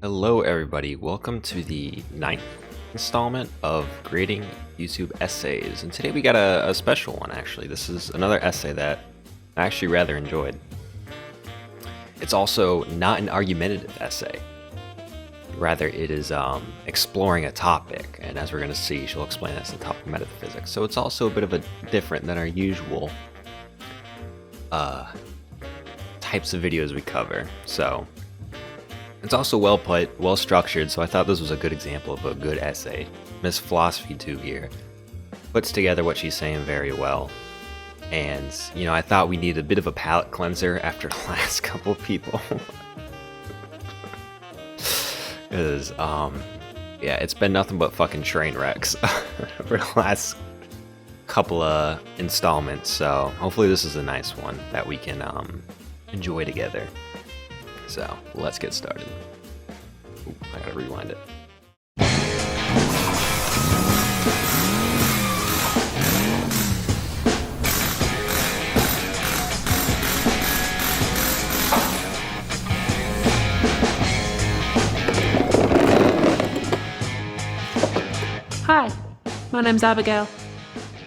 Hello everybody, welcome to the 9th installment of grading YouTube essays, and today we got a special one actually. This is another essay that I actually rather enjoyed. It's also not an argumentative essay, rather it is exploring a topic, and as we're going to see, she'll explain that's the topic of metaphysics. So it's also a bit of a different than our usual types of videos we cover. So it's also well put, well structured, so I thought this was a good example of a good essay. Miss Philosophy 2 here puts together what she's saying very well. And, you know, I thought we needed a bit of a palate cleanser after the last couple of people. Because, yeah, it's been nothing but fucking train wrecks for the last couple of installments. So hopefully this is a nice one that we can enjoy together. So, let's get started. Ooh, I gotta rewind it. Hi, my name's Abigail.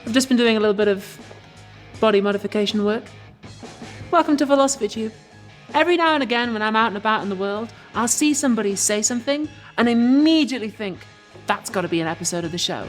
I've just been doing a little bit of body modification work. Welcome to Philosophy Tube. Every now and again when I'm out and about in the world, I'll see somebody say something and immediately think, that's got to be an episode of the show.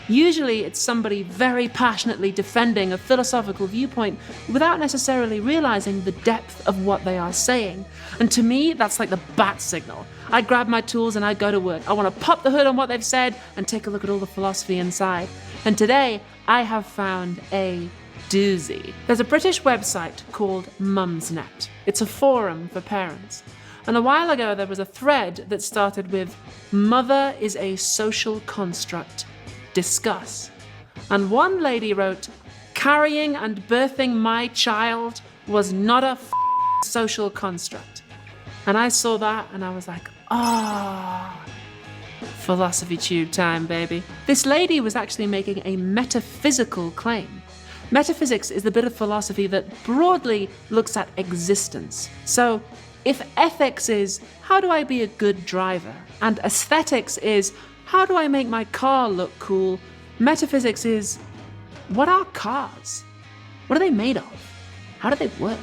Usually it's somebody very passionately defending a philosophical viewpoint without necessarily realizing the depth of what they are saying. And to me, that's like the bat signal. I grab my tools and I go to work. I want to pop the hood on what they've said and take a look at all the philosophy inside. And today, I have found a doozy. There's a British website called Mumsnet. It's a forum for parents. And a while ago there was a thread that started with, "Mother is a social construct. Discuss." And one lady wrote, "Carrying and birthing my child was not a social construct." And I saw that and I was like, Philosophy Tube time, baby. This lady was actually making a metaphysical claim. Metaphysics is the bit of philosophy that broadly looks at existence. So, if ethics is, how do I be a good driver? And aesthetics is, how do I make my car look cool? Metaphysics is, what are cars? What are they made of? How do they work?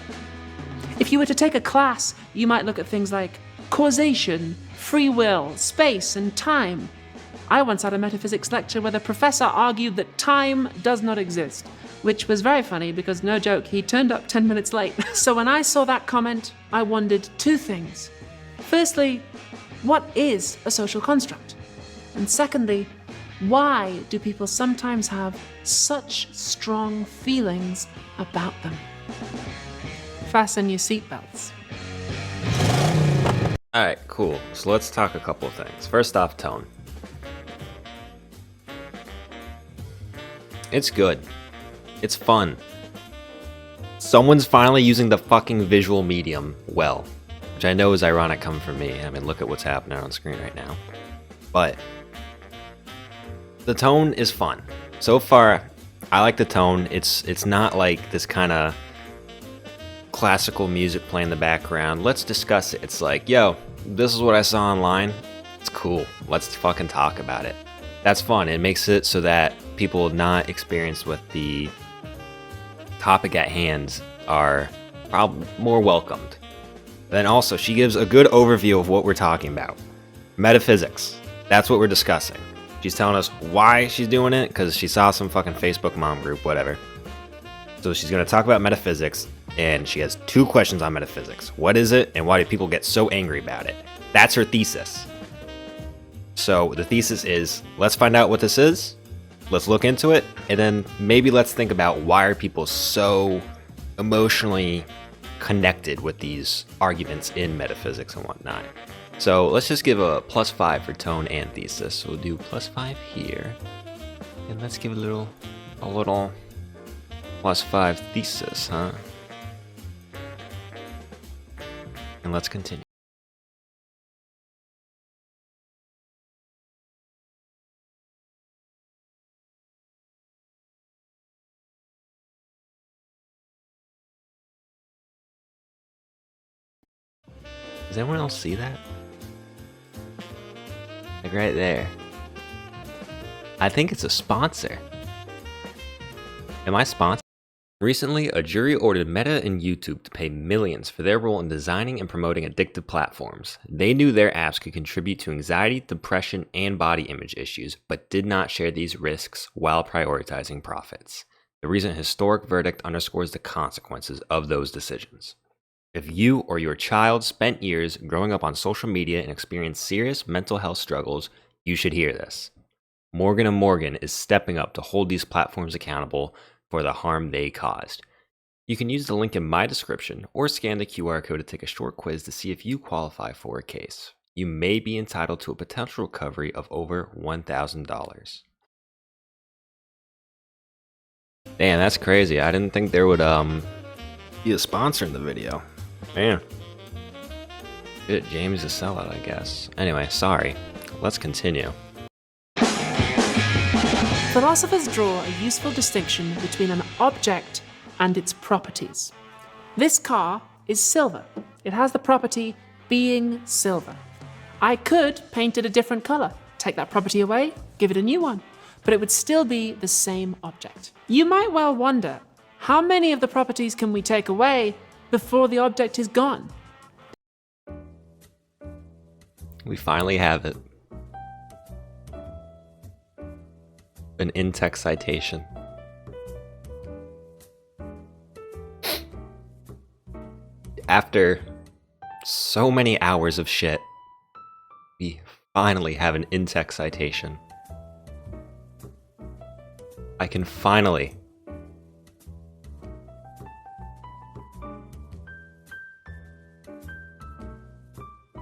If you were to take a class, you might look at things like causation, free will, space, and time. I once had a metaphysics lecture where the professor argued that time does not exist, which was very funny because, no joke, he turned up 10 minutes late. So when I saw that comment, I wondered two things. Firstly, what is a social construct? And secondly, why do people sometimes have such strong feelings about them? Fasten your seatbelts. Alright, cool. So let's talk a couple of things. First off, tone. It's good. It's fun. Someone's finally using the fucking visual medium well, which I know is ironic coming from me. I mean, look at what's happening on screen right now. But the tone is fun. So far, I like the tone. It's not like this kind of classical music playing in the background. Let's discuss it. It's like, yo, this is what I saw online. It's cool. Let's fucking talk about it. That's fun. It makes it so that people not experienced with the topic at hand are probably more welcomed. Then also, she gives a good overview of what we're talking about. Metaphysics. That's what we're discussing. She's telling us why she's doing it, because she saw some fucking Facebook mom group, whatever. So she's going to talk about metaphysics, and she has two questions on metaphysics. What is it, and why do people get so angry about it? That's her thesis. So the thesis is, let's find out what this is, let's look into it, and then maybe let's think about why are people so emotionally connected with these arguments in metaphysics and whatnot. So let's just give a +5 for tone and thesis. So we'll do +5 here, and let's give a little +5 thesis, huh? And let's continue. Does anyone else see that? Like right there. I think it's a sponsor. Am I sponsored? Recently, a jury ordered Meta and YouTube to pay millions for their role in designing and promoting addictive platforms. They knew their apps could contribute to anxiety, depression, and body image issues, but did not share these risks while prioritizing profits. The recent historic verdict underscores the consequences of those decisions. If you or your child spent years growing up on social media and experienced serious mental health struggles, you should hear this. Morgan & Morgan is stepping up to hold these platforms accountable for the harm they caused. You can use the link in my description or scan the QR code to take a short quiz to see if you qualify for a case. You may be entitled to a potential recovery of over $1,000. Damn, that's crazy. I didn't think there would be a sponsor in the video. Man. Good, James is a sellout, I guess. Anyway, sorry. Let's continue. Philosophers draw a useful distinction between an object and its properties. This car is silver. It has the property being silver. I could paint it a different color, take that property away, give it a new one, but it would still be the same object. You might well wonder, how many of the properties can we take away before the object is gone? We finally have it. An in-text citation. After so many hours of shit, we finally have an in-text citation. I can finally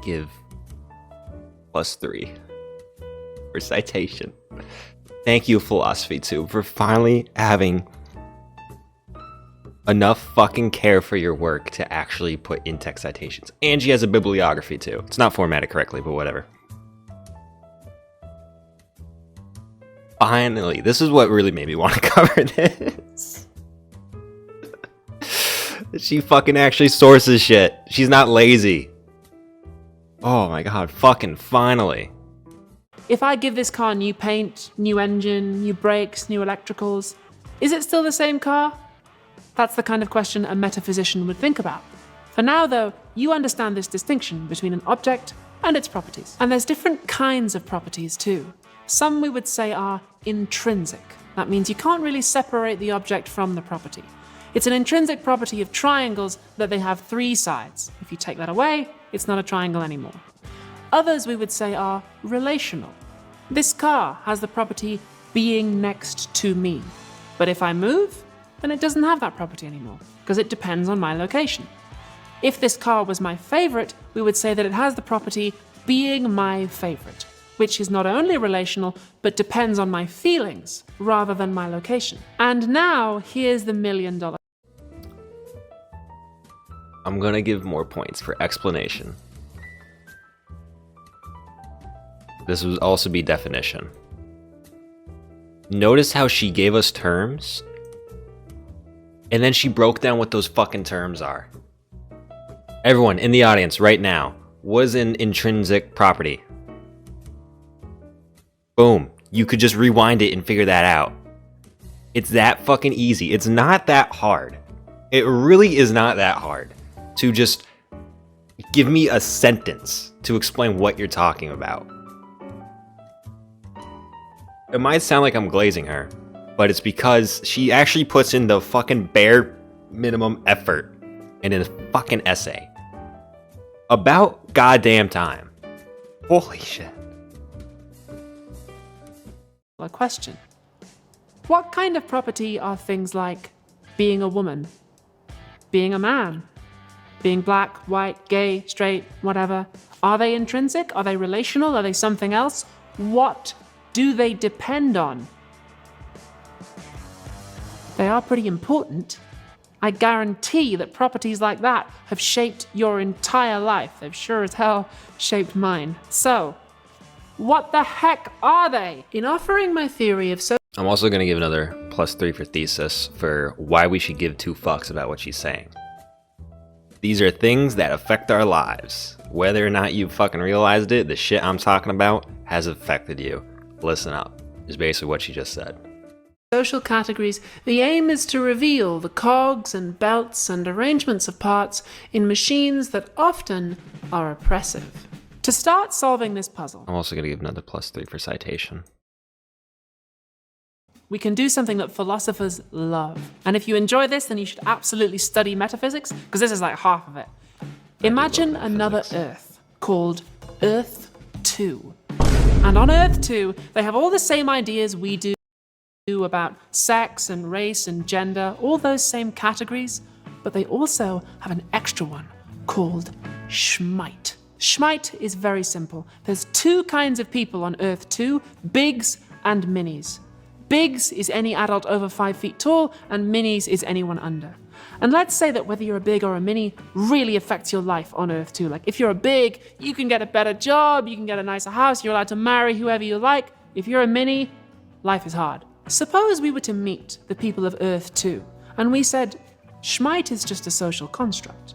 give +3 for citation. Thank you, Philosophy Tube, for finally having enough fucking care for your work to actually put in-text citations. And she has a bibliography too. It's not formatted correctly, but whatever. Finally, this is what really made me want to cover this. She fucking actually sources shit. She's not lazy. Oh my god, fucking finally. If I give this car new paint, new engine, new brakes, new electricals, is it still the same car? That's the kind of question a metaphysician would think about. For now, though, you understand this distinction between an object and its properties. And there's different kinds of properties too. Some we would say are intrinsic. That means you can't really separate the object from the property. It's an intrinsic property of triangles that they have 3 sides. If you take that away, it's not a triangle anymore. Others we would say are relational. This car has the property being next to me. But if I move, then it doesn't have that property anymore, because it depends on my location. If this car was my favorite, we would say that it has the property being my favorite, which is not only relational, but depends on my feelings rather than my location. And now, here's the $1 million. I'm gonna give more points for explanation. This would also be definition. Notice how she gave us terms, and then she broke down what those fucking terms are. Everyone in the audience right now, what is an intrinsic property? Boom. You could just rewind it and figure that out. It's that fucking easy. It's not that hard. It really is not that hard to just give me a sentence to explain what you're talking about. It might sound like I'm glazing her, but it's because she actually puts in the fucking bare minimum effort in a fucking essay. About goddamn time. Holy shit. A question. What kind of property are things like being a woman, being a man, being black, white, gay, straight, whatever? Are they intrinsic? Are they relational? Are they something else? What do they depend on? They are pretty important. I guarantee that properties like that have shaped your entire life. They've sure as hell shaped mine. So, what the heck are they? In offering my theory of I'm also going to give another +3 for thesis for why we should give 2 fucks about what she's saying. These are things that affect our lives. Whether or not you fucking realized it, the shit I'm talking about has affected you. Listen up, is basically what she just said. Social categories, the aim is to reveal the cogs and belts and arrangements of parts in machines that often are oppressive. To start solving this puzzle, I'm also going to give another +3 for citation. we can do something that philosophers love. And if you enjoy this, then you should absolutely study metaphysics, because this is like half of it. Imagine another Earth called Earth 2. And on Earth 2, they have all the same ideas we do about sex and race and gender, all those same categories, but they also have an extra one called Schmite. Schmite is very simple. There's two kinds of people on Earth 2, bigs and minis. Bigs is any adult over 5 feet tall, and minis is anyone under. And let's say that whether you're a big or a mini really affects your life on Earth 2. Like, if you're a big, you can get a better job, you can get a nicer house, you're allowed to marry whoever you like. If you're a mini, life is hard. Suppose we were to meet the people of Earth 2, and we said, Schmite is just a social construct.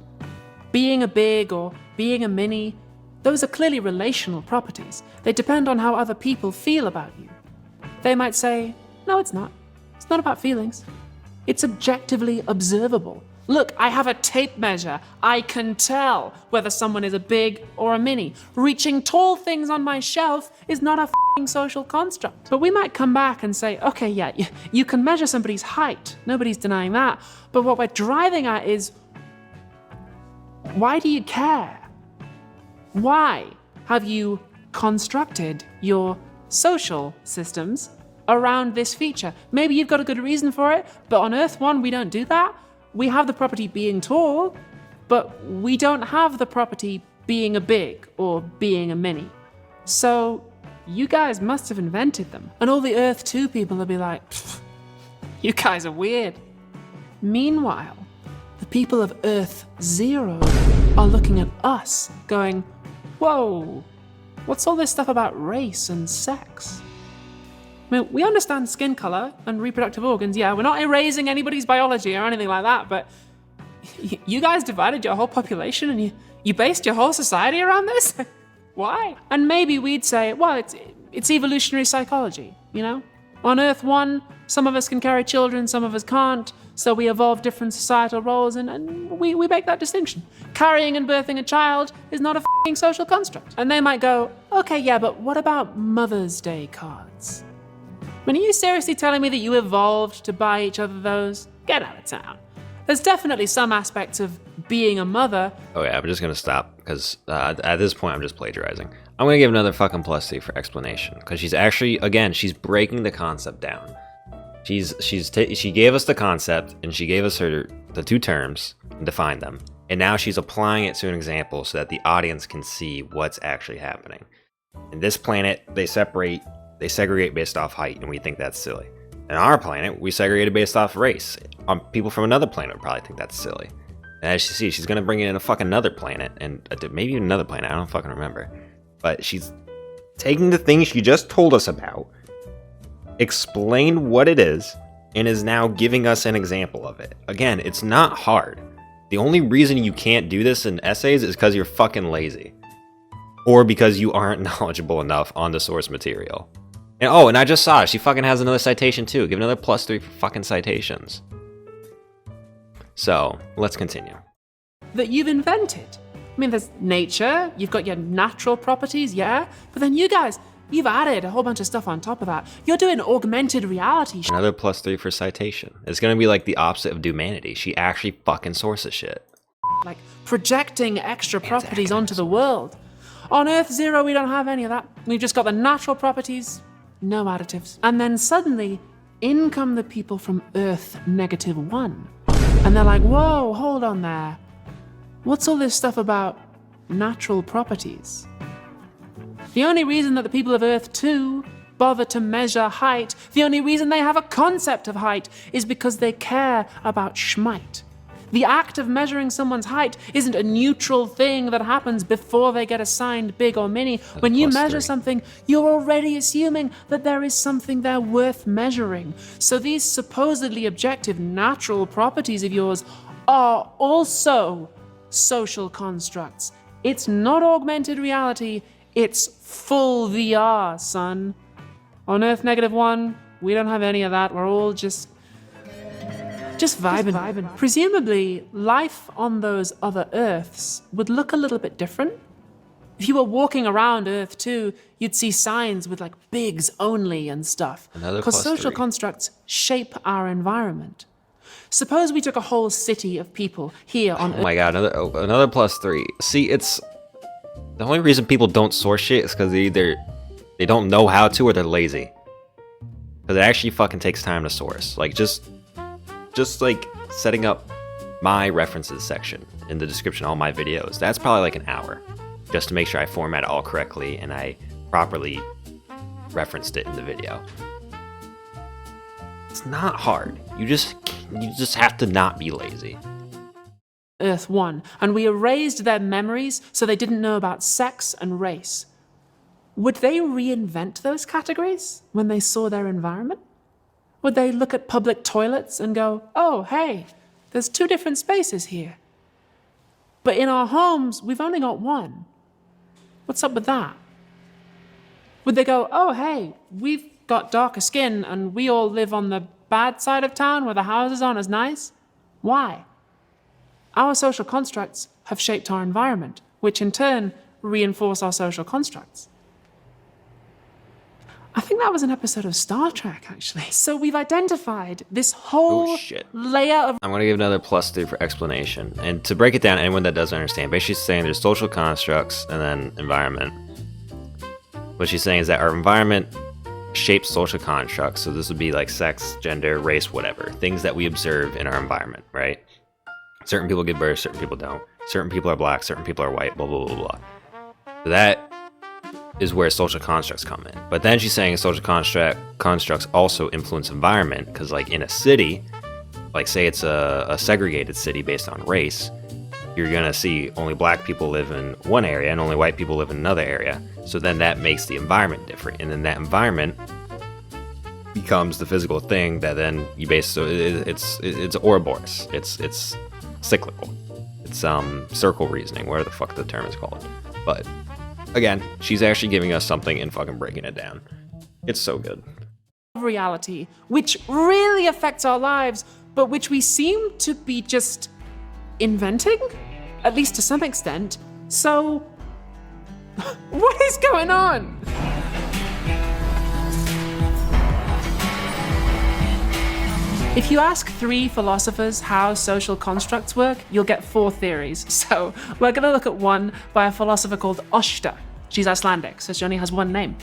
Being a big or being a mini, those are clearly relational properties. They depend on how other people feel about you. They might say, no, it's not. It's not about feelings. It's objectively observable. Look, I have a tape measure. I can tell whether someone is a big or a mini. Reaching tall things on my shelf is not a f***ing social construct. But we might come back and say, okay, yeah, you can measure somebody's height. Nobody's denying that. But what we're driving at is, why do you care? Why have you constructed your social systems around this feature? Maybe you've got a good reason for it, but on Earth 1, we don't do that. We have the property being tall, but we don't have the property being a big or being a mini. So you guys must have invented them. And all the Earth 2 people will be like, you guys are weird. Meanwhile, the people of Earth 0 are looking at us going, whoa, what's all this stuff about race and sex? I mean, we understand skin color and reproductive organs, yeah, we're not erasing anybody's biology or anything like that, but you guys divided your whole population and you based your whole society around this? Why? And maybe we'd say, well, it's evolutionary psychology, you know? On Earth 1, some of us can carry children, some of us can't, so we evolve different societal roles and we make that distinction. Carrying and birthing a child is not a f***ing social construct. And they might go, okay, yeah, but what about Mother's Day cards? I mean, are you seriously telling me that you evolved to buy each other those? Get out of town. There's definitely some aspects of being a mother. Okay, I'm just gonna stop, because at this point I'm just plagiarizing. I'm gonna give another fucking +3 for explanation, because she's actually, again, she's breaking the concept down. She gave us the concept, and she gave us the two terms, and defined them. And now she's applying it to an example so that the audience can see what's actually happening. In this planet, they segregate based off height, and we think that's silly. In our planet, we segregated based off race. People from another planet would probably think that's silly. And as you see, she's gonna bring it in a fucking another planet, and maybe even another planet, I don't fucking remember. But she's taking the things she just told us about, explained what it is, and is now giving us an example of it. Again, it's not hard. The only reason you can't do this in essays is because you're fucking lazy. Or because you aren't knowledgeable enough on the source material. And oh, and I just saw it. She fucking has another citation too. Give another +3 for fucking citations. So, let's continue. That you've invented. I mean, there's nature, you've got your natural properties, yeah? But then you guys, you've added a whole bunch of stuff on top of that. You're doing augmented reality shit. Another +3 for citation. It's gonna be like the opposite of humanity. She actually fucking sources shit. Like projecting extra properties onto the world. On Earth 0, we don't have any of that. We've just got the natural properties, no additives. And then suddenly, in come the people from Earth -1. And they're like, whoa, hold on there. What's all this stuff about natural properties? The only reason that the people of Earth 2 bother to measure height, the only reason they have a concept of height, is because they care about Schmite. The act of measuring someone's height isn't a neutral thing that happens before they get assigned big or mini. When you measure something, you're already assuming that there is something there worth measuring. So these supposedly objective natural properties of yours are also social constructs It's not augmented reality, it's full VR, son. On Earth -1, we don't have any of that. We're all just vibing. Presumably, life on those other Earths would look a little bit different. If you were walking around Earth 2, you'd see signs with like bigs only and stuff. Because social constructs shape our environment. Suppose we took a whole city of people here on Earth. Oh my god, another +3. See, it's the only reason people don't source shit is because they don't know how to or they're lazy. Because it actually fucking takes time to source. Like just like setting up my references section in the description of all my videos. That's probably like an hour. Just to make sure I format it all correctly and I properly referenced it in the video. It's not hard. You just have to not be lazy. Earth 1, and we erased their memories so they didn't know about sex and race. Would they reinvent those categories when they saw their environment? Would they look at public toilets and go, oh, hey, there's 2 different spaces here. But in our homes, we've only got 1. What's up with that? Would they go, oh, hey, we've got darker skin and we all live on the bad side of town where the houses aren't as nice? Why? Our social constructs have shaped our environment, which in turn reinforce our social constructs. I think that was an episode of Star Trek, actually. So we've identified this whole layer of... I'm going to give another +3 for explanation. And to break it down, anyone that doesn't understand, basically she's saying there's social constructs and then environment. What she's saying is that our environment shapes social constructs. So this would be like sex, gender, race, whatever. Things that we observe in our environment, right? Certain people give birth, certain people don't. Certain people are black, certain people are white, blah, blah, blah, blah. So that is where social constructs come in. But then she's saying social constructs also influence environment, because like in a city, like say it's a segregated city based on race, you're gonna see only black people live in one area and only white people live in another area. So then that makes the environment different, and then that environment becomes the physical thing that then you base. So it's Ouroboros. It's cyclical. It's circle reasoning, whatever the fuck the term is called. But again, she's actually giving us something and fucking breaking it down. It's so good. Reality, which really affects our lives, but which we seem to be just inventing, at least to some extent. So, what is going on? If you ask 3 philosophers how social constructs work, you'll get 4 theories. So we're going to look at one by a philosopher called Oshta. She's Icelandic, so she only has 1 name.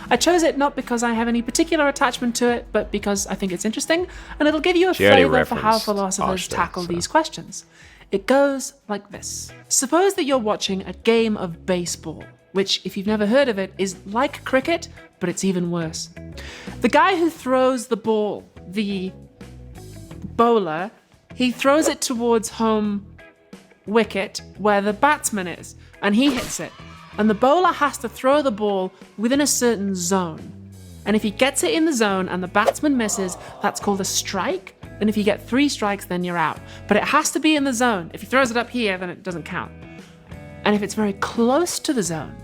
I chose it not because I have any particular attachment to it, but because I think it's interesting, and it'll give you a flavor for how philosophers tackle these questions. It goes like this. Suppose that you're watching a game of baseball, which, if you've never heard of it, is like cricket, but it's even worse. The guy who throws the ball, the bowler, he throws it towards home wicket where the batsman is, and he hits it. And the bowler has to throw the ball within a certain zone. And if he gets it in the zone and the batsman misses, that's called a strike. And if you get 3 strikes, then you're out. But it has to be in the zone. If he throws it up here, then it doesn't count. And if it's very close to the zone,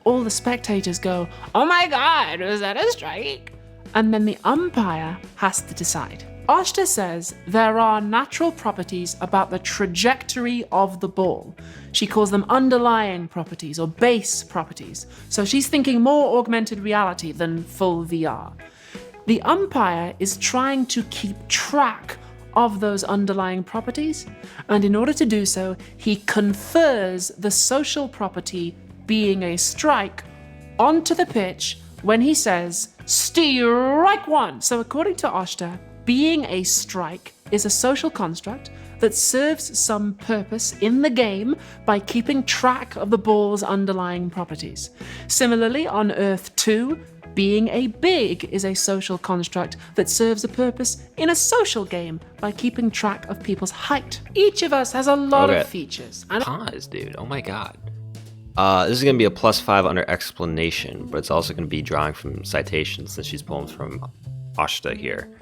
all the spectators go, oh my God, was that a strike? And then the umpire has to decide. Oshta says there are natural properties about the trajectory of the ball. She calls them underlying properties or base properties. So she's thinking more augmented reality than full VR. The umpire is trying to keep track of those underlying properties, and in order to do so, he confers the social property being a strike onto the pitch when he says, strike 1. So according to Oshta, being a strike is a social construct that serves some purpose in the game by keeping track of the ball's underlying properties. Similarly, on Earth 2, being a big is a social construct that serves a purpose in a social game by keeping track of people's height. Each of us has a lot of features. Pause, dude. Oh my God. This is going to be a +5 under explanation, but it's also going to be drawing from citations since she's pulling from Oshta here.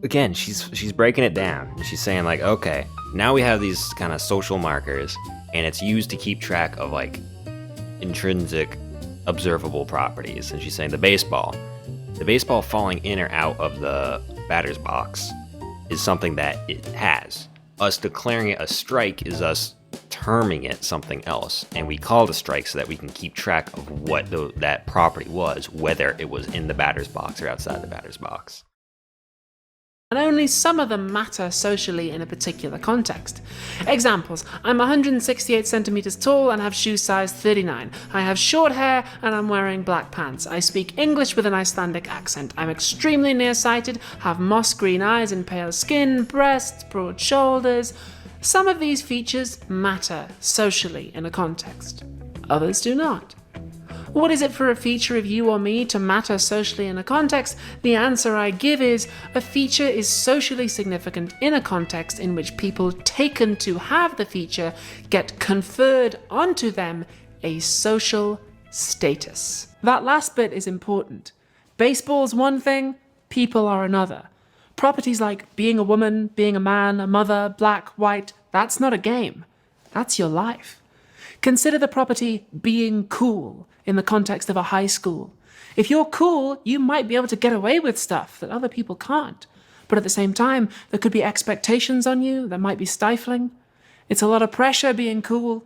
Again, she's breaking it down. She's saying like, okay, now we have these kind of social markers, and it's used to keep track of like intrinsic observable properties. And she's saying the baseball falling in or out of the batter's box is something that it has. Us declaring it a strike is us terming it something else, and we call it a strike so that we can keep track of what that property was, whether it was in the batter's box or outside the batter's box. And only some of them matter socially in a particular context. Examples: I'm 168 centimeters tall and have shoe size 39. I have short hair and I'm wearing black pants. I speak English with an Icelandic accent. I'm extremely nearsighted, have moss green eyes and pale skin, breasts, broad shoulders. Some of these features matter socially in a context. Others do not. What is it for a feature of you or me to matter socially in a context? The answer I give is, a feature is socially significant in a context in which people taken to have the feature get conferred onto them a social status. That last bit is important. Baseball's one thing, people are another. Properties like being a woman, being a man, a mother, black, white, that's not a game. That's your life. Consider the property being cool in the context of a high school. If you're cool, you might be able to get away with stuff that other people can't. But at the same time, there could be expectations on you that might be stifling. It's a lot of pressure being cool,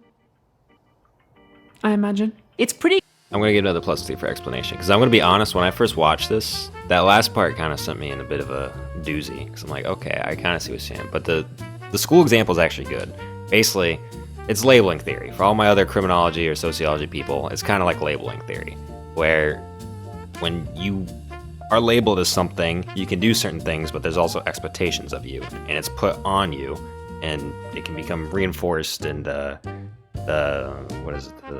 I imagine. It's pretty... I'm going to give another +3 for explanation, because I'm going to be honest, when I first watched this, that last part kind of sent me in a bit of a doozy, because I'm like, okay, I kind of see what you're saying. But the school example is actually good. Basically, it's labeling theory. For all my other criminology or sociology people, it's kind of like labeling theory, where when you are labeled as something, you can do certain things, but there's also expectations of you, and it's put on you, and it can become reinforced in the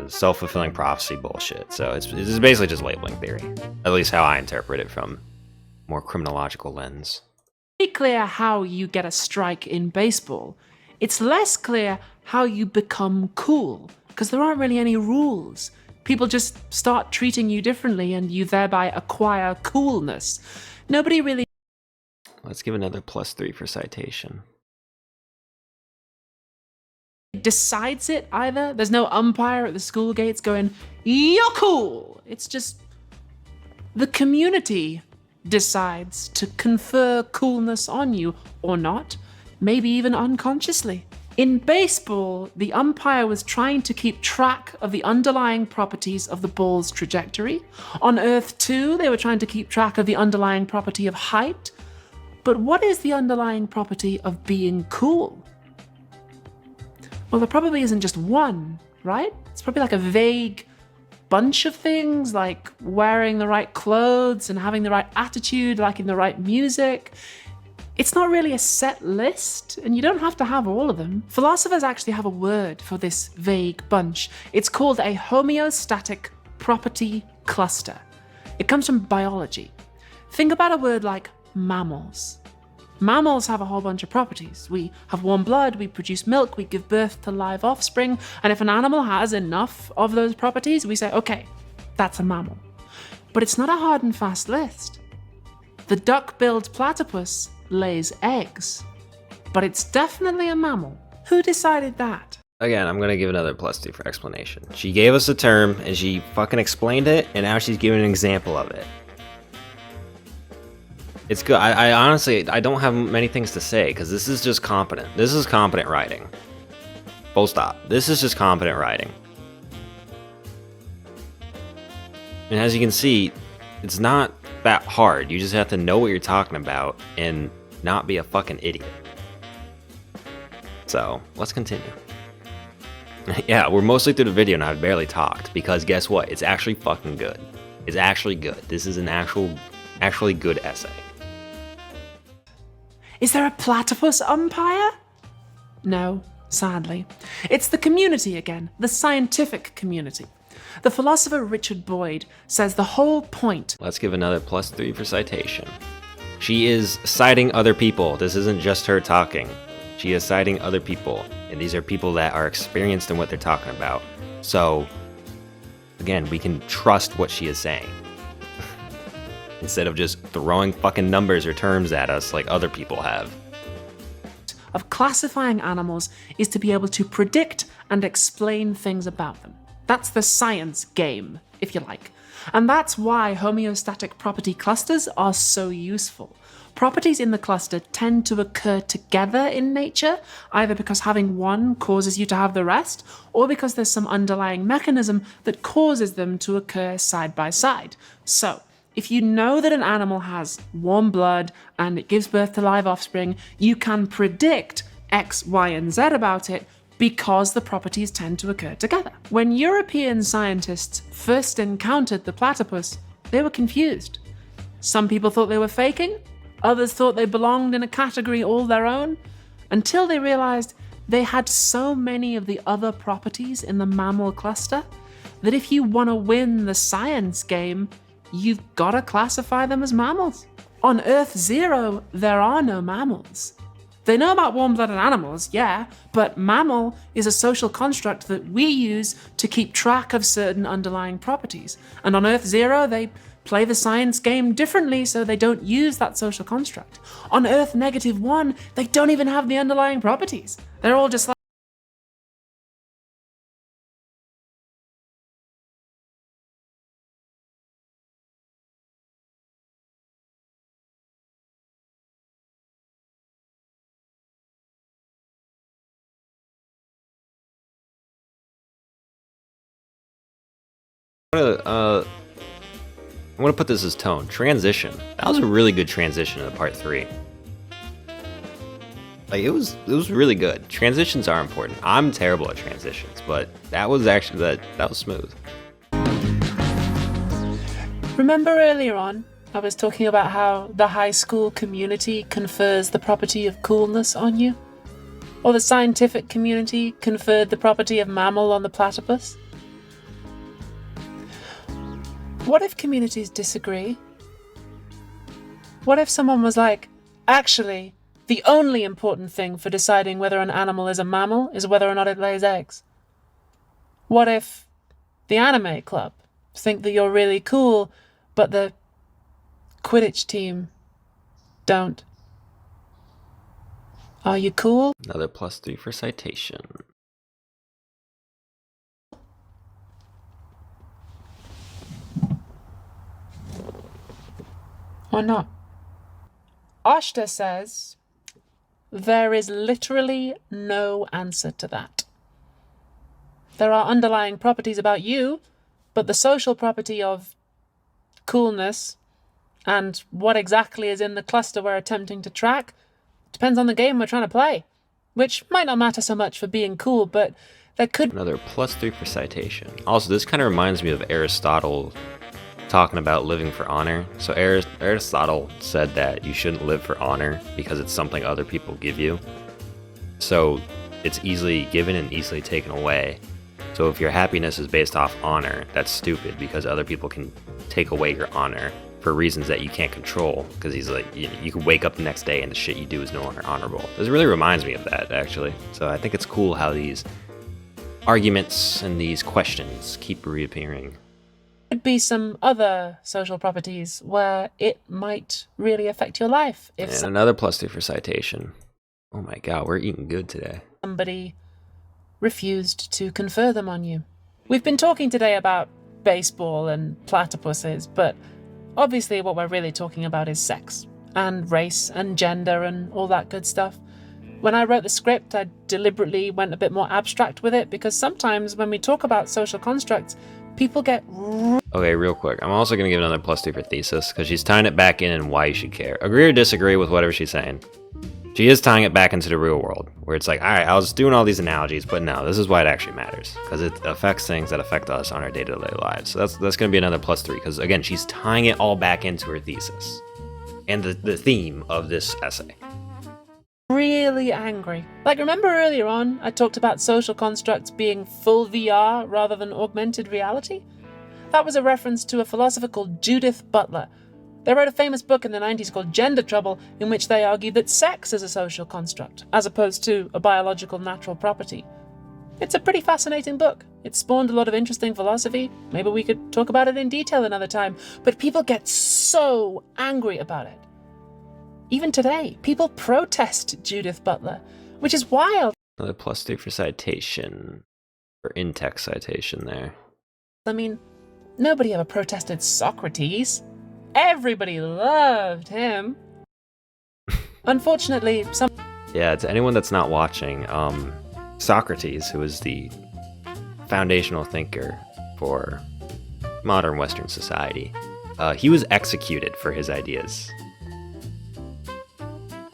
self-fulfilling prophecy bullshit. So it's basically just labeling theory, at least how I interpret it from a more criminological lens. Pretty clear how you get a strike in baseball. It's less clear how you become cool, because there aren't really any rules. People just start treating you differently and you thereby acquire coolness. Nobody really... Let's give another +3 for citation. decides it either. There's no umpire at the school gates going, "You're cool." It's just the community decides to confer coolness on you, or not, maybe even unconsciously. In baseball, the umpire was trying to keep track of the underlying properties of the ball's trajectory. On Earth 2, they were trying to keep track of the underlying property of height. But what is the underlying property of being cool? Well, there probably isn't just one, right? It's probably like a vague bunch of things, like wearing the right clothes and having the right attitude, liking the right music. It's not really a set list, and you don't have to have all of them. Philosophers actually have a word for this vague bunch. It's called a homeostatic property cluster. It comes from biology. Think about a word like mammals. Mammals have a whole bunch of properties. We have warm blood, we produce milk, we give birth to live offspring, and if an animal has enough of those properties, we say, okay, that's a mammal. But it's not a hard and fast list. The duck-billed platypus lays eggs, but it's definitely a mammal. Who decided that? Again, I'm gonna give another +2 for explanation. She gave us a term, and she fucking explained it, and now she's giving an example of it. It's good. I honestly, I don't have many things to say, because this is just competent. This is competent writing. Full stop. This is just competent writing. And as you can see, it's not that hard. You just have to know what you're talking about and not be a fucking idiot. So, let's continue. Yeah, we're mostly through the video and I've barely talked, because guess what? It's actually fucking good. It's actually good. This is an actually good essay. Is there a platypus umpire? No, sadly. It's the community again, the scientific community. The philosopher Richard Boyd says the whole point... Let's give another +3 for citation. She is citing other people. This isn't just her talking. She is citing other people, and these are people that are experienced in what they're talking about. So, again, we can trust what she is saying. Instead of just throwing fucking numbers or terms at us like other people have. Of classifying animals is to be able to predict and explain things about them. That's the science game, if you like. And that's why homeostatic property clusters are so useful. Properties in the cluster tend to occur together in nature, either because having one causes you to have the rest, or because there's some underlying mechanism that causes them to occur side by side. So, if you know that an animal has warm blood and it gives birth to live offspring, you can predict X, Y, and Z about it because the properties tend to occur together. When European scientists first encountered the platypus, they were confused. Some people thought they were faking, others thought they belonged in a category all their own, until they realized they had so many of the other properties in the mammal cluster that if you want to win the science game, you've got to classify them as mammals. On Earth Zero, there are no mammals. They know about warm-blooded animals, yeah, but mammal is a social construct that we use to keep track of certain underlying properties. And on Earth Zero, they play the science game differently, so they don't use that social construct. On Earth -1, they don't even have the underlying properties. They're all just like... I'm gonna put this as tone. Transition. That was a really good transition in part 3. Like it was really good. Transitions are important. I'm terrible at transitions, but that was actually that was smooth. Remember earlier on, I was talking about how the high school community confers the property of coolness on you? Or the scientific community conferred the property of mammal on the platypus? What if communities disagree? What if someone was like, actually, the only important thing for deciding whether an animal is a mammal is whether or not it lays eggs? What if the anime club think that you're really cool, but the Quidditch team don't? Are you cool? Another +3 for citation. Or not? Oshta says, there is literally no answer to that. There are underlying properties about you, but the social property of coolness and what exactly is in the cluster we're attempting to track depends on the game we're trying to play, which might not matter so much for being cool, but there could... Another +3 for citation. Also, this kind of reminds me of Aristotle talking about living for honor. So Aristotle said that you shouldn't live for honor because it's something other people give you. So it's easily given and easily taken away. So if your happiness is based off honor, that's stupid because other people can take away your honor for reasons that you can't control. Because he's like, you can wake up the next day and the shit you do is no longer honorable. This really reminds me of that, actually. So I think it's cool how these arguments and these questions keep reappearing. Could be some other social properties where it might really affect your life. If And another +2 for citation. Oh my god, we're eating good today. Somebody refused to confer them on you. We've been talking today about baseball and platypuses, but obviously what we're really talking about is sex and race and gender and all that good stuff. When I wrote the script, I deliberately went a bit more abstract with it because sometimes when we talk about social constructs, people get... Okay, real quick. I'm also going to give another +2 for thesis because she's tying it back in and why you should care. Agree or disagree with whatever she's saying. She is tying it back into the real world where it's like, all right, I was doing all these analogies, but no, this is why it actually matters because it affects things that affect us on our day-to-day lives. So that's going to be another +3 because, again, she's tying it all back into her thesis and the theme of this essay. Really angry. Like, remember earlier on, I talked about social constructs being full VR rather than augmented reality? That was a reference to a philosopher called Judith Butler. They wrote a famous book in the 90s called Gender Trouble, in which they argued that sex is a social construct, as opposed to a biological natural property. It's a pretty fascinating book. It spawned a lot of interesting philosophy. Maybe we could talk about it in detail another time, but people get so angry about it. Even today, people protest Judith Butler which is wild. Another +3 for citation. For in-text citation there. I mean, nobody ever protested Socrates. Everybody loved him. Unfortunately, some... Yeah, to anyone that's not watching, Socrates, who was the foundational thinker for modern Western society, he was executed for his ideas.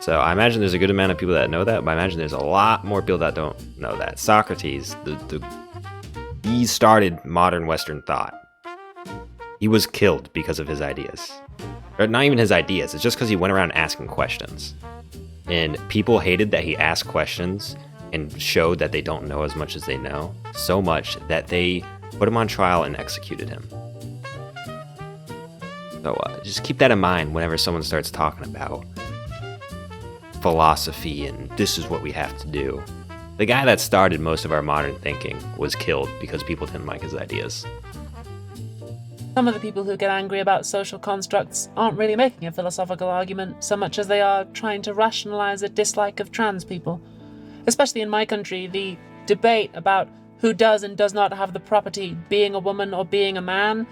So I imagine there's a good amount of people that know that, but I imagine there's a lot more people that don't know that. Socrates, he started modern Western thought. He was killed because of his ideas. Or not even his ideas, it's just because he went around asking questions. And people hated that he asked questions and showed that they don't know as much as they know, so much that they put him on trial and executed him. So just keep that in mind whenever someone starts talking about philosophy and this is what we have to do. The guy that started most of our modern thinking was killed because people didn't like his ideas. Some of the people who get angry about social constructs aren't really making a philosophical argument so much as they are trying to rationalize a dislike of trans people. Especially in my country, the debate about who does and does not have the property, being a woman or being a man,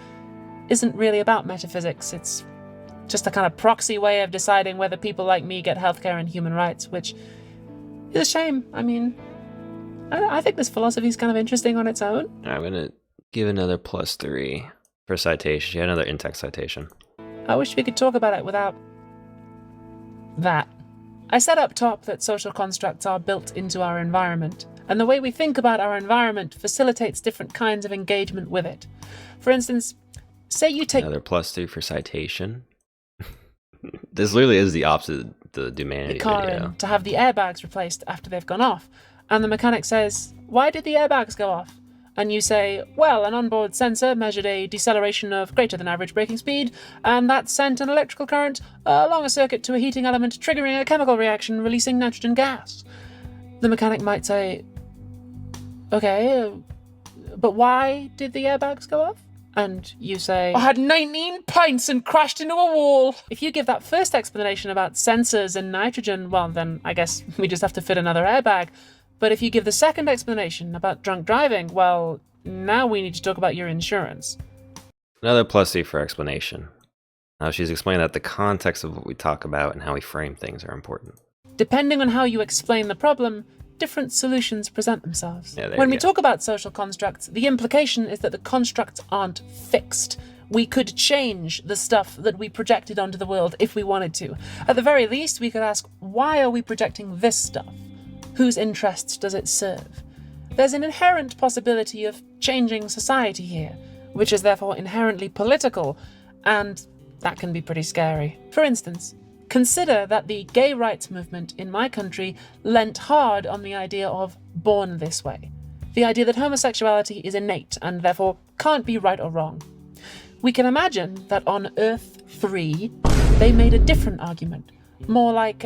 isn't really about metaphysics. It's just a kind of proxy way of deciding whether people like me get healthcare and human rights, which is a shame. I mean, I think this philosophy is kind of interesting on its own. I'm going to give another +3 for citation. Yeah, another in-text citation. I wish we could talk about it without that. I said up top that social constructs are built into our environment, and the way we think about our environment facilitates different kinds of engagement with it. For instance, say you take... Another +3 for citation. This literally is the opposite of the Humanity the car video. in to have the airbags replaced after they've gone off, and the mechanic says, "Why did the airbags go off?" And you say, "Well, an onboard sensor measured a deceleration of greater than average braking speed, and that sent an electrical current along a circuit to a heating element, triggering a chemical reaction, releasing nitrogen gas." The mechanic might say, "Okay, but why did the airbags go off?" And you say, "I had 19 pints and crashed into a wall." If you give that first explanation about sensors and nitrogen, well, then I guess we just have to fit another airbag. But if you give the second explanation about drunk driving, well, now we need to talk about your insurance. Another +3 for explanation. Now she's explaining that the context of what we talk about and how we frame things are important. Depending on how you explain the problem, different solutions present themselves. Yeah, when we talk about social constructs, the implication is that the constructs aren't fixed. We could change the stuff that we projected onto the world if we wanted to. At the very least, we could ask, why are we projecting this stuff? Whose interests does it serve? There's an inherent possibility of changing society here, which is therefore inherently political, and that can be pretty scary. For instance, consider that the gay rights movement in my country leant hard on the idea of born this way, the idea that homosexuality is innate and therefore can't be right or wrong. We can imagine that on Earth 3, they made a different argument, more like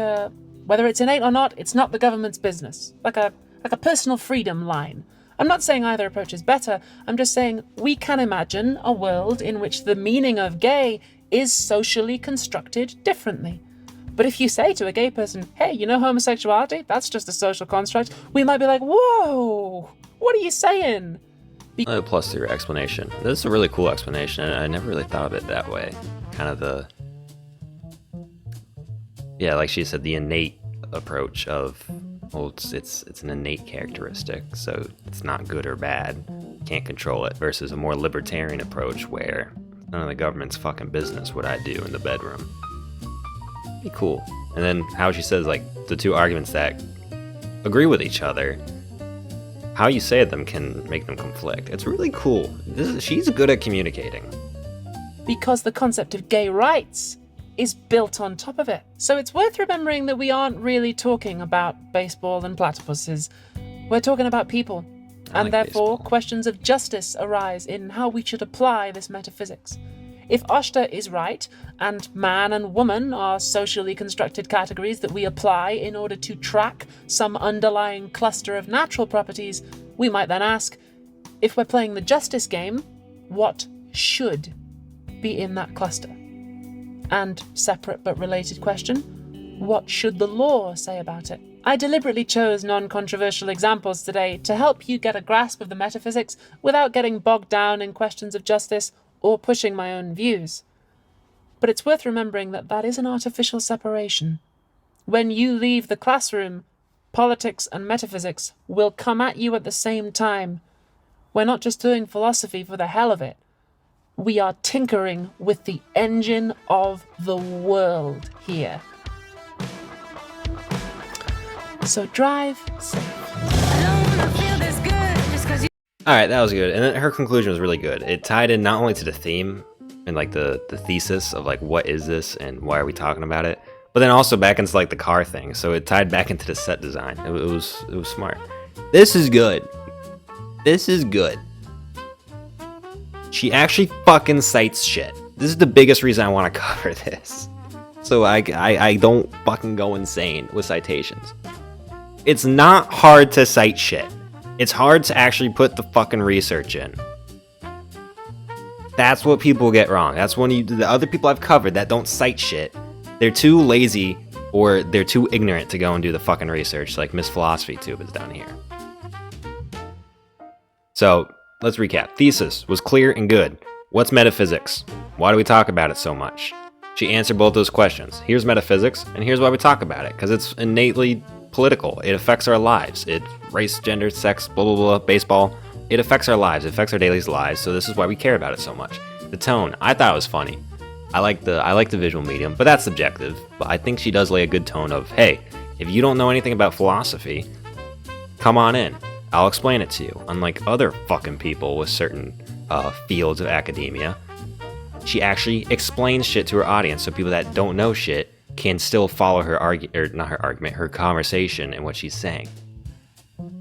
whether it's innate or not, it's not the government's business, like a personal freedom line. I'm not saying either approach is better, I'm just saying we can imagine a world in which the meaning of gay is socially constructed differently. But if you say to a gay person, "Hey, you know homosexuality? That's just a social construct," we might be like, "Whoa, what are you saying?" Another +3 explanation. This is a really cool explanation, and I never really thought of it that way. Kind of yeah, like she said, the innate approach of, well, it's an innate characteristic, so it's not good or bad. Can't control it, versus a more libertarian approach where none of the government's fucking business what I do in the bedroom. Be cool. And then how she says, like, the two arguments that agree with each other, how you say them can make them conflict. It's really cool. She's good at communicating. Because the concept of gay rights is built on top of it. So it's worth remembering that we aren't really talking about baseball and platypuses. We're talking about people. And therefore, questions of justice arise in how we should apply this metaphysics. If Oshta is right, and man and woman are socially constructed categories that we apply in order to track some underlying cluster of natural properties, we might then ask, if we're playing the justice game, what should be in that cluster? And, separate but related question, what should the law say about it? I deliberately chose non-controversial examples today to help you get a grasp of the metaphysics without getting bogged down in questions of justice or pushing my own views. But it's worth remembering that that is an artificial separation. When you leave the classroom, politics and metaphysics will come at you at the same time. We're not just doing philosophy for the hell of it. We are tinkering with the engine of the world here. So drive safe. Alright, that was good. And then her conclusion was really good. It tied in not only to the theme and like the thesis of like what is this and why are we talking about it, but then also back into like the car thing. So it tied back into the set design. It was smart. This is good. This is good. She actually fucking cites shit. This is the biggest reason I want to cover this. So I don't fucking go insane with citations. It's not hard to cite shit. It's hard to actually put the fucking research in. That's what people get wrong. That's when the other people I've covered that don't cite shit, they're too lazy or they're too ignorant to go and do the fucking research like Miss Philosophy Tube is down here. So, let's recap. Thesis was clear and good. What's metaphysics? Why do we talk about it so much? She answered both those questions. Here's metaphysics, and here's why we talk about it. Because it's innately political. It affects our lives. It's race, gender, sex, blah, blah, blah, baseball. It affects our lives. It affects our daily lives, so this is why we care about it so much. The tone, I thought it was funny. I like the visual medium, but that's subjective. But I think she does lay a good tone of, hey, if you don't know anything about philosophy, come on in. I'll explain it to you. Unlike other fucking people with certain fields of academia, she actually explains shit to her audience so people that don't know shit can still follow her her conversation and what she's saying.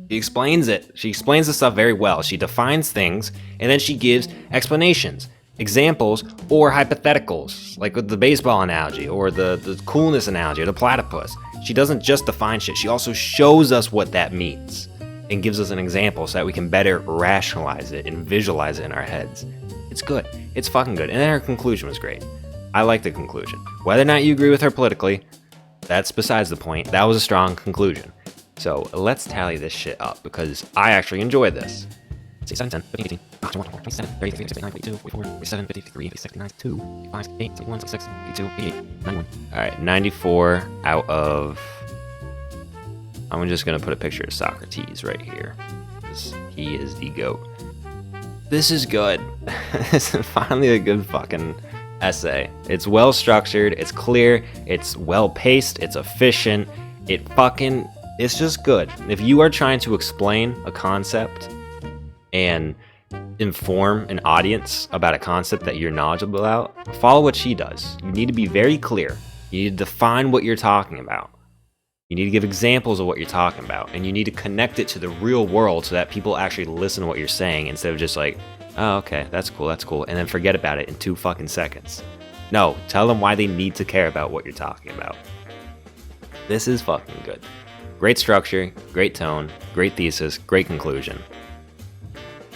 She explains it. She explains the stuff very well. She defines things, and then she gives explanations, examples, or hypotheticals, like with the baseball analogy, or the coolness analogy, or the platypus. She doesn't just define shit. She also shows us what that means, and gives us an example so that we can better rationalize it and visualize it in our heads. It's good. It's fucking good. And then her conclusion was great. I like the conclusion. Whether or not you agree with her politically, that's besides the point. That was a strong conclusion. So let's tally this shit up because I actually enjoyed this. 7, 10, 15, 18, 21, 27, 33, 39, 42, 44, 47, 53, 56, 59, 2, 55, 8, 61, 66, 82, 88, 91. Alright, 94 out of... I'm just gonna put a picture of Socrates right here, because he is the GOAT. This is good. This is finally a good fucking essay. It's well structured, it's clear, it's well paced, it's efficient, it's just good. If you are trying to explain a concept and inform an audience about a concept that you're knowledgeable about, follow what she does. You need to be very clear. You need to define what you're talking about. You need to give examples of what you're talking about, and you need to connect it to the real world so that people actually listen to what you're saying instead of just like, oh, okay, that's cool, and then forget about it in 2 fucking seconds. No, tell them why they need to care about what you're talking about. This is fucking good. Great structure, great tone, great thesis, great conclusion.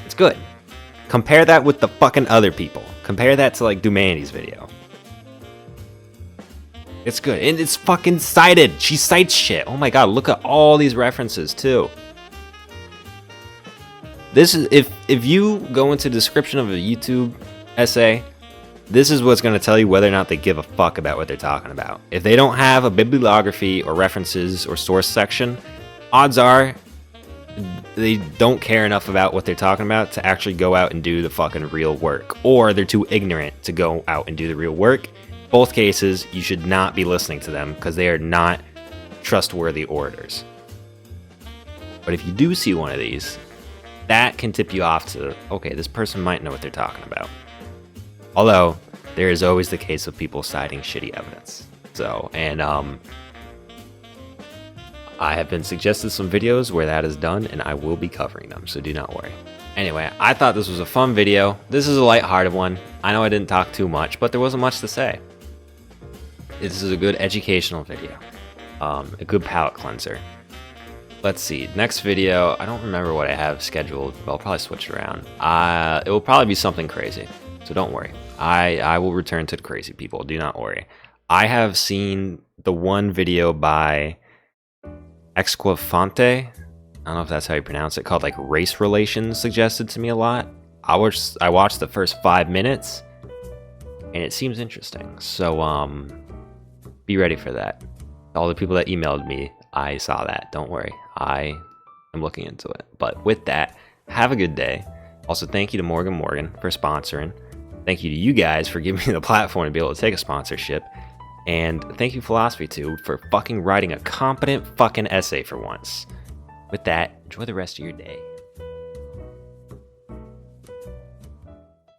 It's good. Compare that with the fucking other people. Compare that to like Dumanity's video. It's good, and it's fucking cited. She cites shit. Oh my god, look at all these references too. This is if you go into the description of a YouTube essay, this is what's going to tell you whether or not they give a fuck about what they're talking about. If they don't have a bibliography or references or source section, odds are they don't care enough about what they're talking about to actually go out and do the fucking real work, or they're too ignorant to go out and do the real work. Both cases, you should not be listening to them because they are not trustworthy orators. But if you do see one of these, that can tip you off to, okay, this person might know what they're talking about. Although, there is always the case of people citing shitty evidence. So, and I have been suggested some videos where that is done, and I will be covering them, so do not worry. Anyway, I thought this was a fun video. This is a lighthearted one. I know I didn't talk too much, but there wasn't much to say. This is a good educational video. A good palate cleanser. Let's see, next video, I don't remember what I have scheduled, but I'll probably switch it around. It will probably be something crazy, so don't worry. I will return to the crazy people, do not worry. I have seen the one video by Exquafante, I don't know if that's how you pronounce it, called like race relations, suggested to me a lot. I watched the first 5 minutes, and it seems interesting. So be ready for that. All the people that emailed me, I saw that. Don't worry, I am looking into it. But with that, have a good day. Also, thank you to Morgan for sponsoring. Thank you to you guys for giving me the platform to be able to take a sponsorship. And thank you, Philosophy Tube, for fucking writing a competent fucking essay for once. With that, enjoy the rest of your day.